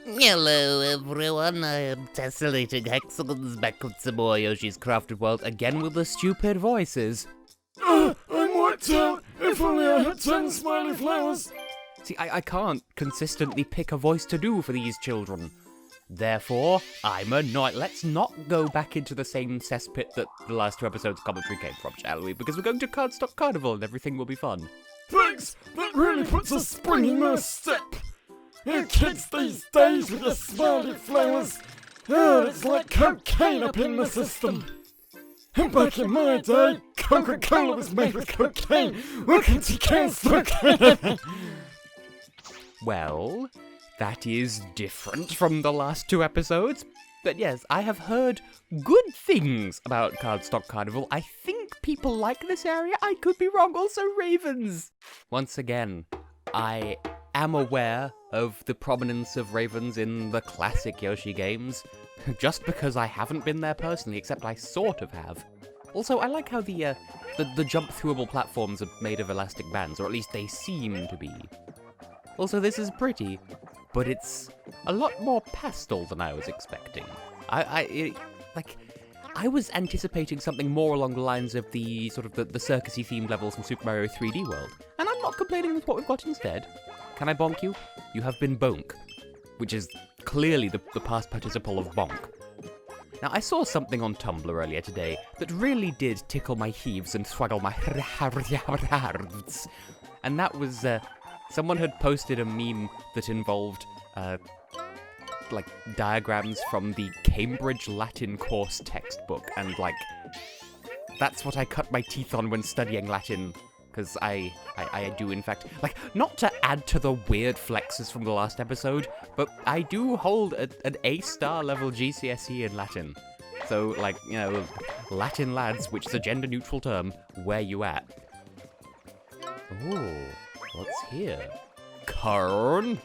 Hello everyone, I am Tessellating Hexagons back with some more Yoshi's Crafted World, again with the stupid voices. I'm wiped out! If only I had 10 smiley flowers! See, I can't consistently pick a voice to do for these children. Therefore, I'm annoyed. Let's not go back into the same cesspit that the last two episodes' commentary came from, shall we? Because we're going to Cardstock Carnival and everything will be fun. Thanks! That really puts a spring in my step! You kids these days with your smiley flowers! Oh, it's like cocaine up in the system! And back in my day, Coca-Cola was made with cocaine! Welcome to Cardstock! Well, that is different from the last two episodes. But yes, I have heard good things about Cardstock Carnival. I think people like this area. I could be wrong. Also, ravens. Once again, I am aware of the prominence of ravens in the classic Yoshi games, just because I haven't been there personally, except I sort of have. Also, I like how the jump-throughable platforms are made of elastic bands, or at least they seem to be. Also, this is pretty, but it's a lot more pastel than I was expecting. I was anticipating something more along the lines of the sort of the circusy themed levels from Super Mario 3D World, and I'm not complaining with what we've got instead. Can I bonk you? You have been bonk, which is clearly the past participle of bonk. Now, I saw something on Tumblr earlier today that really did tickle my heaves and swaggle my hearts, and that was, someone had posted a meme that involved, like, diagrams from the Cambridge Latin course textbook, and, like, that's what I cut my teeth on when studying Latin, because I do, in fact, like, not to add to the weird flexes from the last episode, but I do hold an A-star level GCSE in Latin. So, like, you know, Latin lads, which is a gender-neutral term, where you at? Ooh, what's here? Corn?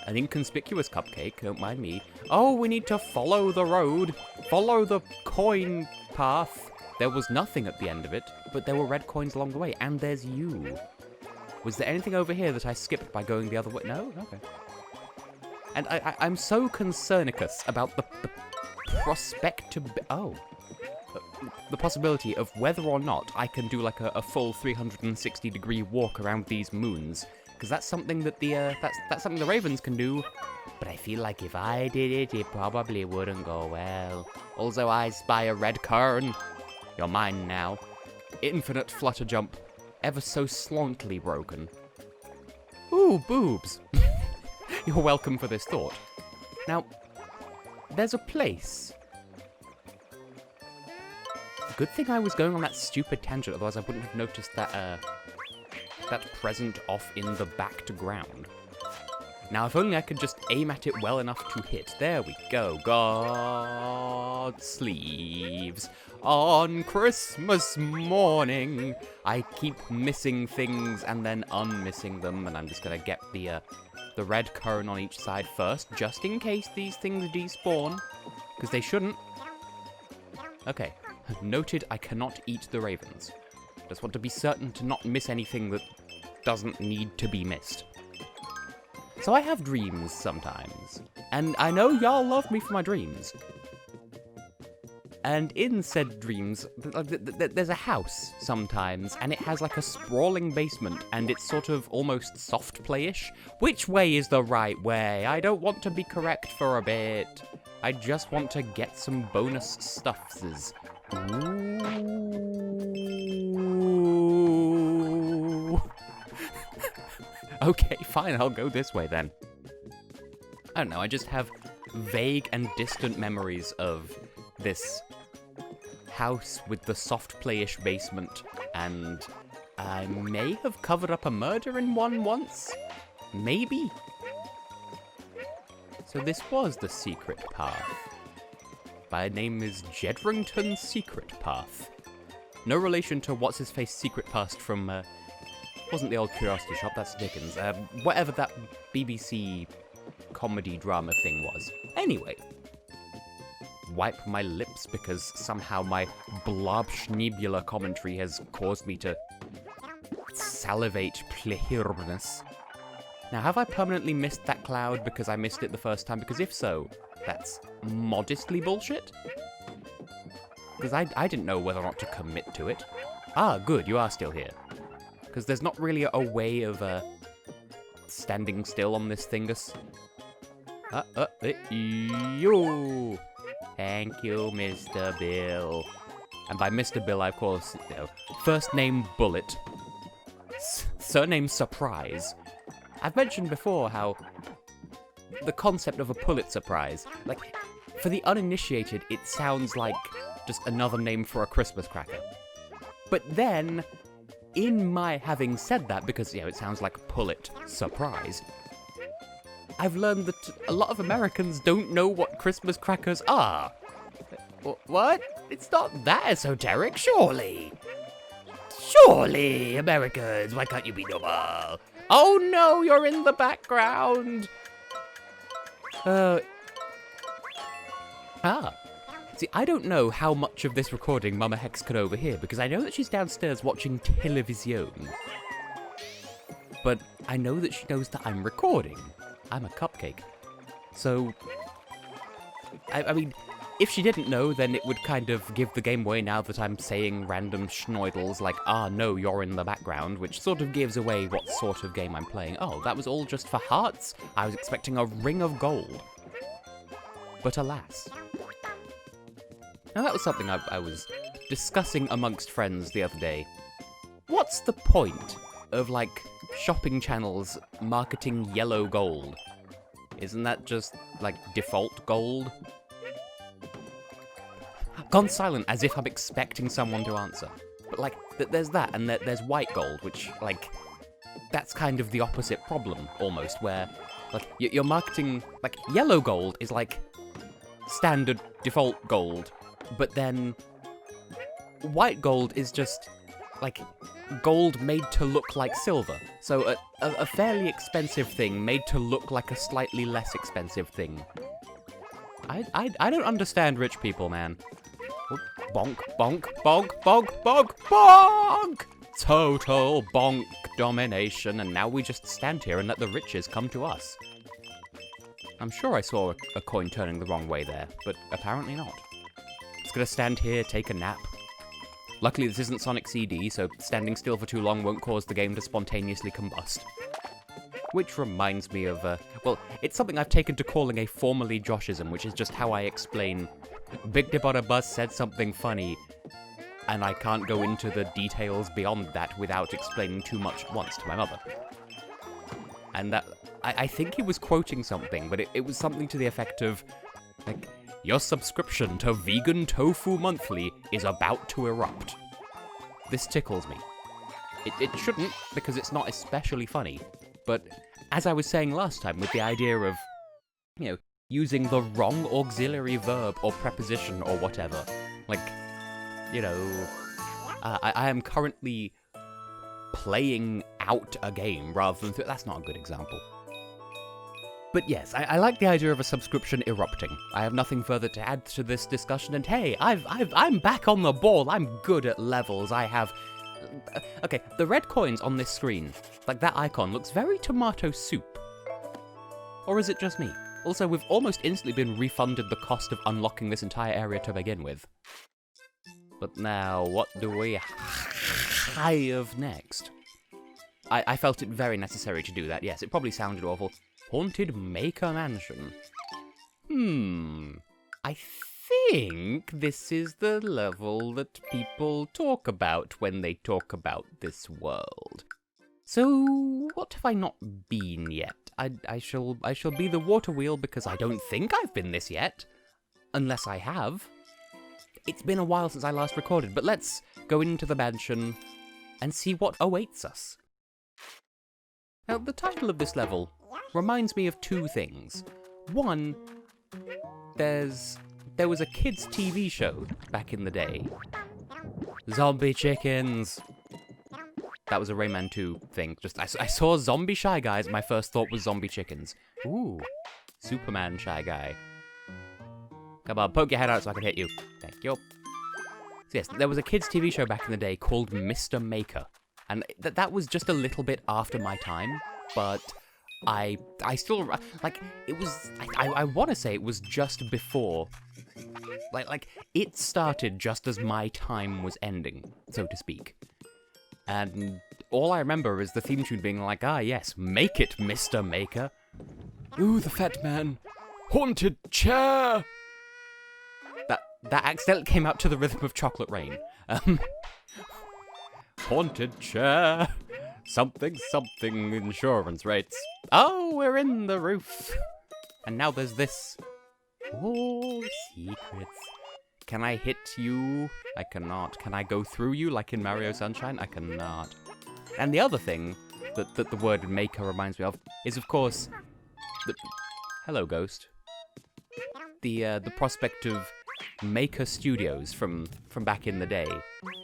An inconspicuous cupcake, don't mind me. Oh, we need to follow the road. Follow the coin path. There was nothing at the end of it, but there were red coins along the way, and there's you. Was there anything over here that I skipped by going the other way? No? Okay. And I'm so concernicus about the the possibility of whether or not I can do like a full 360-degree walk around these moons, because that's something that that's something the ravens can do. But I feel like if I did it, it probably wouldn't go well. Also, I spy a red kern. You're mine now. Infinite flutter jump, ever so slantly broken. Ooh, boobs. You're welcome for this thought. Now, there's a place. Good thing I was going on that stupid tangent, otherwise I wouldn't have noticed that, that present off in the backed ground. Now, if only I could just aim at it well enough to hit. There we go. God sleeves on Christmas morning. I keep missing things and then unmissing them, and I'm just gonna get the red cone on each side first, just in case these things despawn, because they shouldn't. Okay, noted. I cannot eat the ravens. Just want to be certain to not miss anything that doesn't need to be missed. So I have dreams sometimes, and I know y'all love me for my dreams. And in said dreams, there's a house sometimes, and it has like a sprawling basement, and it's sort of almost soft play-ish. Which way is the right way? I don't want to be correct for a bit. I just want to get some bonus stuffs. Ooh. Okay, fine, I'll go this way then. I don't know, I just have vague and distant memories of this house with the soft play-ish basement, and I may have covered up a murder in one once? Maybe? So this was the secret path. My name is Jedrington's Secret Path. No relation to What's-His-Face Secret Past from, wasn't the old Curiosity Shop, that's Dickens. Whatever that BBC comedy drama thing was. Anyway. Wipe my lips because somehow my blob-schnebular commentary has caused me to salivate plehirness. Now, have I permanently missed that cloud because I missed it the first time? Because if so, that's modestly bullshit. Because I didn't know whether or not to commit to it. Ah, good, you are still here. Because there's not really a way of standing still on this thingus. You. Thank you, Mr. Bill. And by Mr. Bill, I of course, you know, first name Bullet, surname Surprise. I've mentioned before how the concept of a Pulitzer Prize, like, for the uninitiated, it sounds like just another name for a Christmas cracker. But then, in my having said that, because, you know, it sounds like Pullet Surprise, I've learned that a lot of Americans don't know what Christmas crackers are. What? It's not that esoteric, surely. Surely, Americans, why can't you be normal? Oh no, you're in the background. See, I don't know how much of this recording Mama Hex could overhear, because I know that she's downstairs watching television. But I know that she knows that I'm recording. I'm a cupcake. So, I mean, if she didn't know, then it would kind of give the game away now that I'm saying random schnoidles like, ah, no, you're in the background, which sort of gives away what sort of game I'm playing. Oh, that was all just for hearts? I was expecting a ring of gold. But alas. Now that was something I was discussing amongst friends the other day. What's the point of, like, shopping channels marketing yellow gold? Isn't that just, like, default gold? Gone silent as if I'm expecting someone to answer. But, like, there's that, and there's white gold, which, like, that's kind of the opposite problem, almost, where, like, you're marketing, like, yellow gold is, like, standard default gold, but then white gold is just, like, gold made to look like silver. So a fairly expensive thing made to look like a slightly less expensive thing. I don't understand rich people, man. Bonk, bonk, bonk, bonk, bonk, bonk! Total bonk domination, and now we just stand here and let the riches come to us. I'm sure I saw a coin turning the wrong way there, but apparently not. Just gonna stand here, take a nap. Luckily this isn't Sonic CD, so standing still for too long won't cause the game to spontaneously combust. Which reminds me of, well, it's something I've taken to calling a formerly Joshism, which is just how I explain Big Dip on a Bus said something funny, and I can't go into the details beyond that without explaining too much at once to my mother. And that, I think he was quoting something, but it was something to the effect of, like, your subscription to Vegan Tofu Monthly is about to erupt. This tickles me. It shouldn't, because it's not especially funny, but as I was saying last time with the idea of, you know, using the wrong auxiliary verb or preposition or whatever, like, you know, I am currently playing out a game rather than... that's not a good example. But yes, I like the idea of a subscription erupting. I have nothing further to add to this discussion, and hey, I'm back on the ball. I'm good at levels. I have... okay, the red coins on this screen, like that icon, looks very tomato soup. Or is it just me? Also, we've almost instantly been refunded the cost of unlocking this entire area to begin with. But now, what do we have next? I felt it very necessary to do that, yes, it probably sounded awful. Haunted Maker Mansion. I think this is the level that people talk about when they talk about this world. So, what have I not been yet? I shall be the water wheel because I don't think I've been this yet. Unless I have. It's been a while since I last recorded, but let's go into the mansion and see what awaits us. Now, the title of this level reminds me of two things. One, there was a kids' TV show back in the day. Zombie chickens. That was a Rayman 2 thing. Just I saw zombie Shy Guys, my first thought was zombie chickens. Ooh, Superman Shy Guy. Come on, poke your head out so I can hit you. Thank you. So yes, there was a kids' TV show back in the day called Mr. Maker. And that was just a little bit after my time, but I still, like, it was, I want to say it was just before, like, it started just as my time was ending, so to speak. And all I remember is the theme tune being like, ah yes, make it, Mr. Maker. Ooh, the fat man. Haunted chair! That accidentally came out to the rhythm of Chocolate Rain. Haunted chair. Something, insurance rates. Oh, we're in the roof. And now there's this. Oh, secrets. Can I hit you? I cannot. Can I go through you like in Mario Sunshine? I cannot. And the other thing that the word maker reminds me of is, of course, hello, Ghost. The prospect of Maker Studios from back in the day,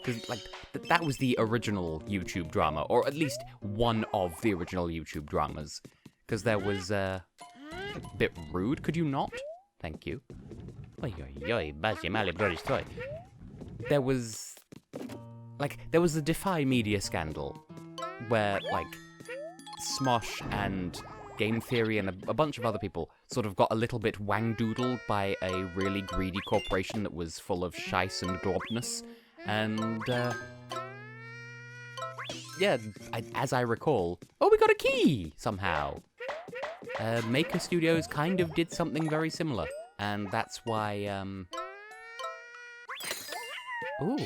because like that was the original YouTube drama, or at least one of the original YouTube dramas. Because there was a bit rude. Could you not? Thank you. There was the Defy Media scandal, where like Smosh and Game Theory and a bunch of other people sort of got a little bit wang-doodled by a really greedy corporation that was full of shice and globness. And, yeah, as I recall, oh, we got a key, somehow. Maker Studios kind of did something very similar, and that's why, ooh.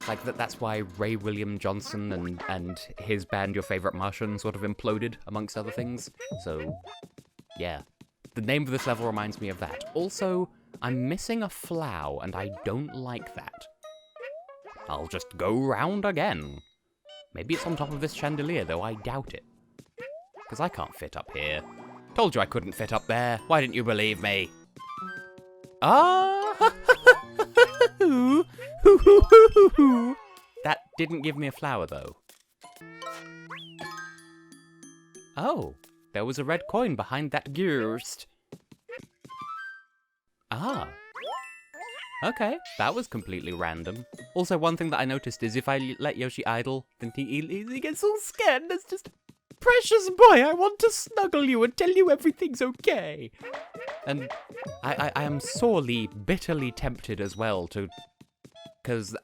Like, that's why Ray William Johnson and his band, Your Favorite Martian, sort of imploded, amongst other things. So, yeah. The name of this level reminds me of that. Also, I'm missing a flower, and I don't like that. I'll just go round again. Maybe it's on top of this chandelier, though I doubt it. Because I can't fit up here. Told you I couldn't fit up there. Why didn't you believe me? Ah! That didn't give me a flower, though. Oh, there was a red coin behind that Gerst. Ah. Okay, that was completely random. Also, one thing that I noticed is if I let Yoshi idle, then he gets all scared and it's just, precious boy, I want to snuggle you and tell you everything's okay. And I am sorely, bitterly tempted as well to... Because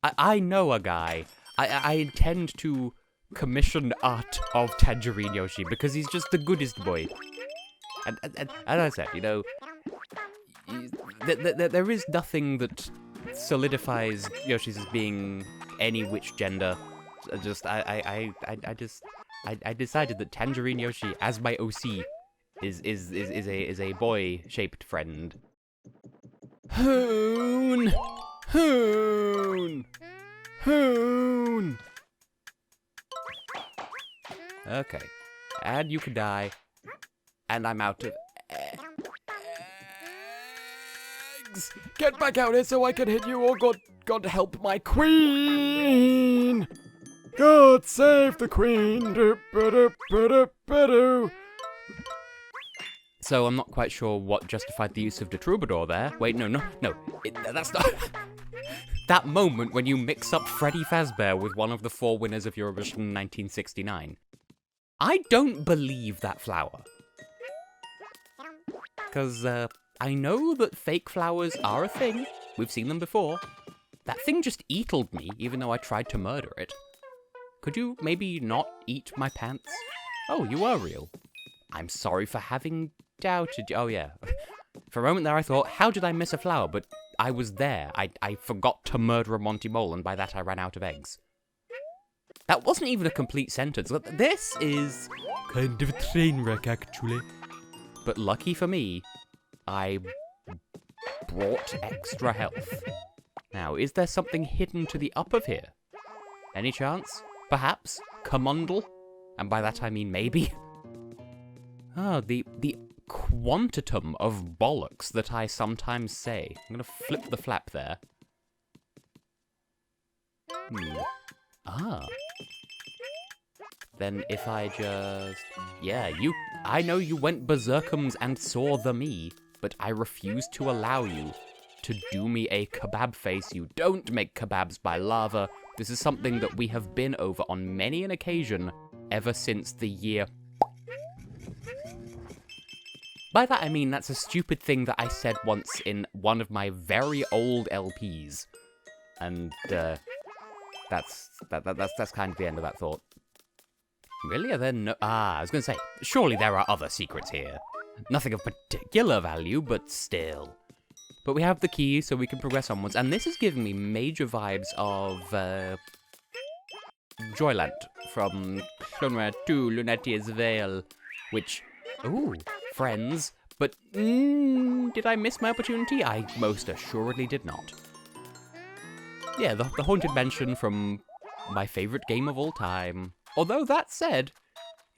I know a guy. I intend to commission art of Tangerine Yoshi because he's just the goodest boy. And as I said, you know, there is nothing that solidifies Yoshis as being any which gender. I decided that Tangerine Yoshi, as my OC, is a boy-shaped friend. Hoon! Hoon! Hoon! Okay. And you can die. And I'm out of eggs! Get back out here so I can hit you, or God help my queen! God save the queen! Do-ba-do-ba-do-ba-do. So I'm not quite sure what justified the use of the troubadour there. Wait, no, that's not... That moment when you mix up Freddy Fazbear with one of the 4 winners of Eurovision 1969. I don't believe that flower. Because, I know that fake flowers are a thing. We've seen them before. That thing just eatled me, even though I tried to murder it. Could you maybe not eat my pants? Oh, you are real. I'm sorry for having doubted you. Oh, yeah. For a moment there I thought, how did I miss a flower? But I was there. I forgot to murder a Monty Mole, and by that I ran out of eggs. That wasn't even a complete sentence. This is kind of a train wreck, actually. But lucky for me, I brought extra health. Now, is there something hidden to the up of here? Any chance? Perhaps? Commundle? And by that I mean maybe. Oh, the quantitum of bollocks that I sometimes say. I'm gonna flip the flap there. Ah. Then if I just... Yeah, I know you went berserkums and saw the me, but I refuse to allow you to do me a kebab face. You don't make kebabs by lava. This is something that we have been over on many an occasion ever since the year By that I mean that's a stupid thing that I said once in one of my very old LPs. And, that's kind of the end of that thought. Really? Are there no... I was going to say, surely there are other secrets here. Nothing of particular value, but still. But we have the key, so we can progress onwards. And this is giving me major vibes of, Joilant from Klonoa 2, Lunatia's Veil, which... Ooh, friends. But, did I miss my opportunity? I most assuredly did not. Yeah, the haunted mansion from my favourite game of all time. Although, that said,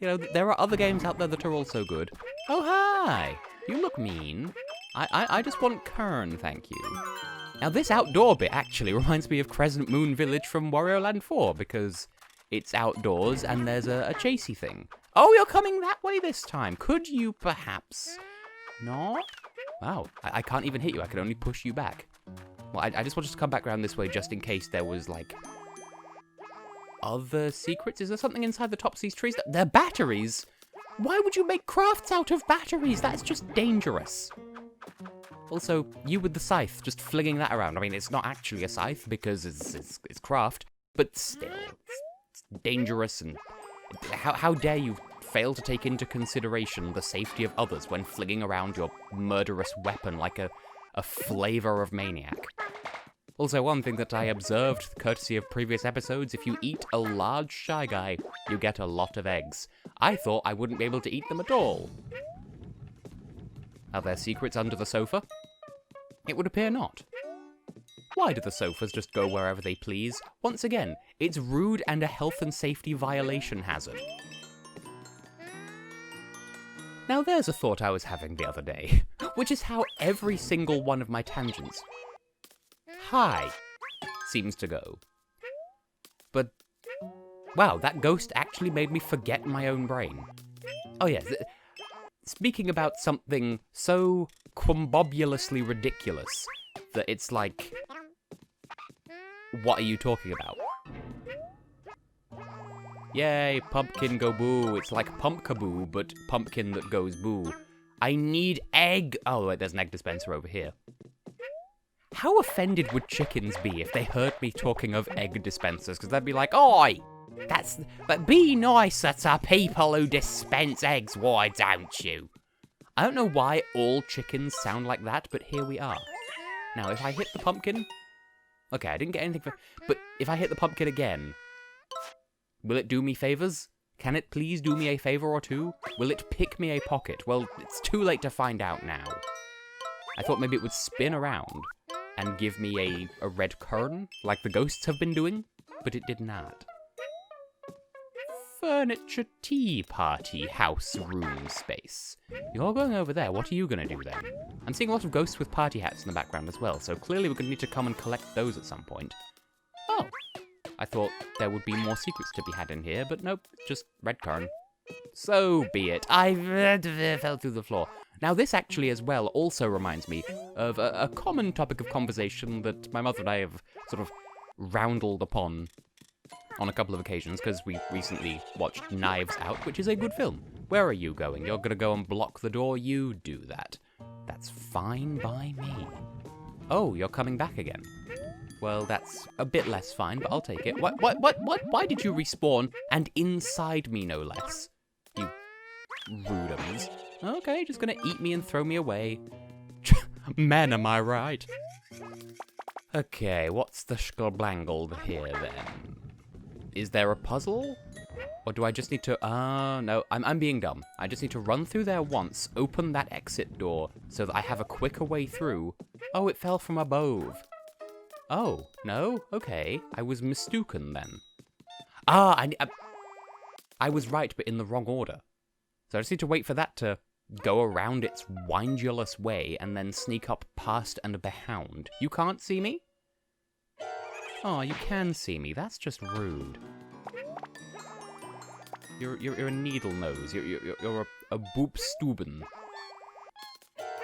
you know, there are other games out there that are also good. Oh, hi! You look mean. I just want Kern, thank you. Now, this outdoor bit actually reminds me of Crescent Moon Village from Wario Land 4, because it's outdoors and there's a chasey thing. Oh, you're coming that way this time. Could you perhaps not? Wow, I can't even hit you. I can only push you back. Well, I just wanted to come back around this way just in case there was, like, other secrets. Is there something inside the tops of these trees? They're batteries? Why would you make crafts out of batteries? That's just dangerous. Also, you with the scythe, just flinging that around. I mean, it's not actually a scythe because it's craft, but still, it's dangerous. And how dare you fail to take into consideration the safety of others when flinging around your murderous weapon like a flavor of maniac. Also, one thing that I observed, courtesy of previous episodes, if you eat a large Shy Guy, you get a lot of eggs. I thought I wouldn't be able to eat them at all. Are there secrets under the sofa? It would appear not. Why do the sofas just go wherever they please? Once again, it's rude and a health and safety violation hazard. Now there's a thought I was having the other day, which is how every single one of my tangents, hi, seems to go. But, wow, that ghost actually made me forget my own brain. Oh yeah, speaking about something so quambobulously ridiculous that it's like, what are you talking about? Yay, pumpkin go boo. It's like pumpkaboo, but pumpkin that goes boo. I need egg. Oh, wait, there's an egg dispenser over here. How offended would chickens be if they heard me talking of egg dispensers? Because they'd be like, oi, but be nicer to people who dispense eggs, why don't you? I don't know why all chickens sound like that, but here we are. Now, if I hit the pumpkin... Okay, I didn't get anything for... But if I hit the pumpkin again... Will it do me favors? Can it please do me a favor or two? Will it pick me a pocket? Well, it's too late to find out now. I thought maybe it would spin around and give me a red kern, like the ghosts have been doing, but it did not. Furniture tea party house room space. You're going over there. What are you going to do then? I'm seeing a lot of ghosts with party hats in the background as well, so clearly we're going to need to come and collect those at some point. Oh. I thought there would be more secrets to be had in here, but nope, just red kern. So be it. I fell through the floor. Now this actually as well also reminds me of a common topic of conversation that my mother and I have sort of roundled upon on a couple of occasions, because we recently watched Knives Out, which is a good film. Where are you going? You're gonna go and block the door? You do that. That's fine by me. Oh, you're coming back again. Well, that's a bit less fine, but I'll take it. What? Why did you respawn? And inside me, no less. You rudums. Okay, just gonna eat me and throw me away. Man, am I right? Okay, what's the shkablangle here, then? Is there a puzzle? Or do I just need to... no, I'm being dumb. I just need to run through there once, open that exit door, so that I have a quicker way through. Oh, it fell from above. Oh, no? Okay. I was mistaken then. I was right, but in the wrong order. So I just need to wait for that to go around its windulous way and then sneak up past and behind. You can't see me? Oh, you can see me. That's just rude. You're a needle nose. You're a boop stuben.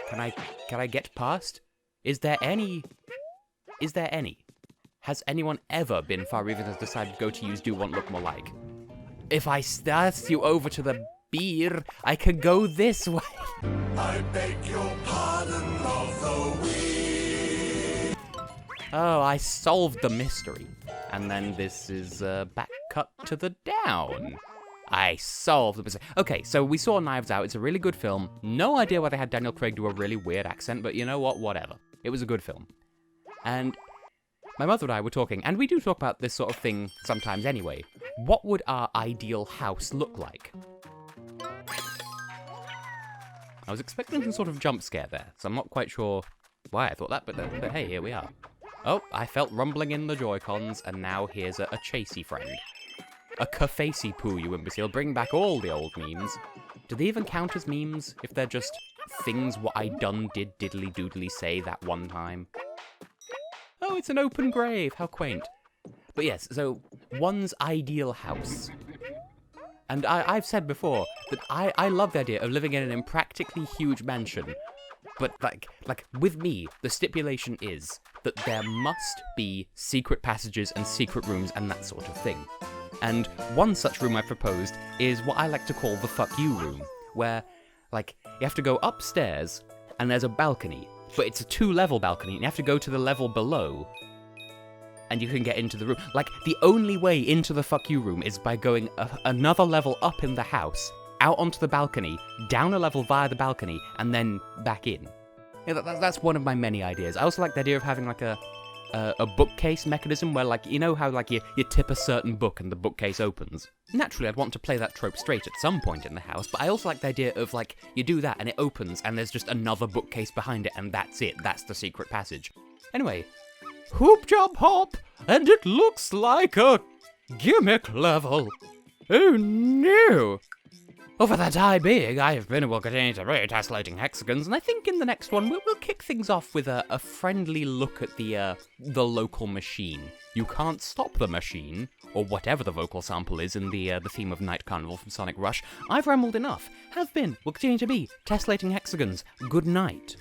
Can I get past? Is there any? Has anyone ever been far even has decided to go to use Do Want Look More Like? If I start you over to the beer, I could go this way. I beg your pardon of the week. Oh, I solved the mystery. And then this is back cut to the down. I solved the mystery. Okay, so we saw Knives Out. It's a really good film. No idea why they had Daniel Craig do a really weird accent, but you know what? Whatever. It was a good film. And my mother and I were talking, and we do talk about this sort of thing sometimes anyway. What would our ideal house look like? I was expecting some sort of jump scare there, so I'm not quite sure why I thought that, but hey, here we are. Oh, I felt rumbling in the Joy-Cons, and now here's a chasey friend. A Kafacey poo, you imbecile. Bring back all the old memes. Do they even count as memes if they're just things what I done did diddly doodly say that one time? Oh, it's an open grave. How quaint. But yes, so one's ideal house. And I've said before that I love the idea of living in an impractically huge mansion. But, like, with me, the stipulation is that there must be secret passages and secret rooms and that sort of thing. And one such room I've proposed is what I like to call the fuck you room, where, like, you have to go upstairs and there's a balcony, but it's a 2-level balcony and you have to go to the level below and you can get into the room. Like, the only way into the fuck you room is by going another level up in the house, out onto the balcony, down a level via the balcony, and then back in. Yeah, that's one of my many ideas. I also like the idea of having, like, a bookcase mechanism where, like, you know how, like, you tip a certain book and the bookcase opens? Naturally, I'd want to play that trope straight at some point in the house, but I also like the idea of, like, you do that and it opens and there's just another bookcase behind it and that's it. That's the secret passage. Anyway, hoop jump hop, and it looks like a gimmick level. Oh no! Well, for the time being, I have been and will continue to read Tessellating Hexagons, and I think in the next one we'll kick things off with a friendly look at the local machine. You can't stop the machine, or whatever the vocal sample is in the theme of Night Carnival from Sonic Rush. I've rambled enough. Have been, will continue to be, Tessellating Hexagons. Good night.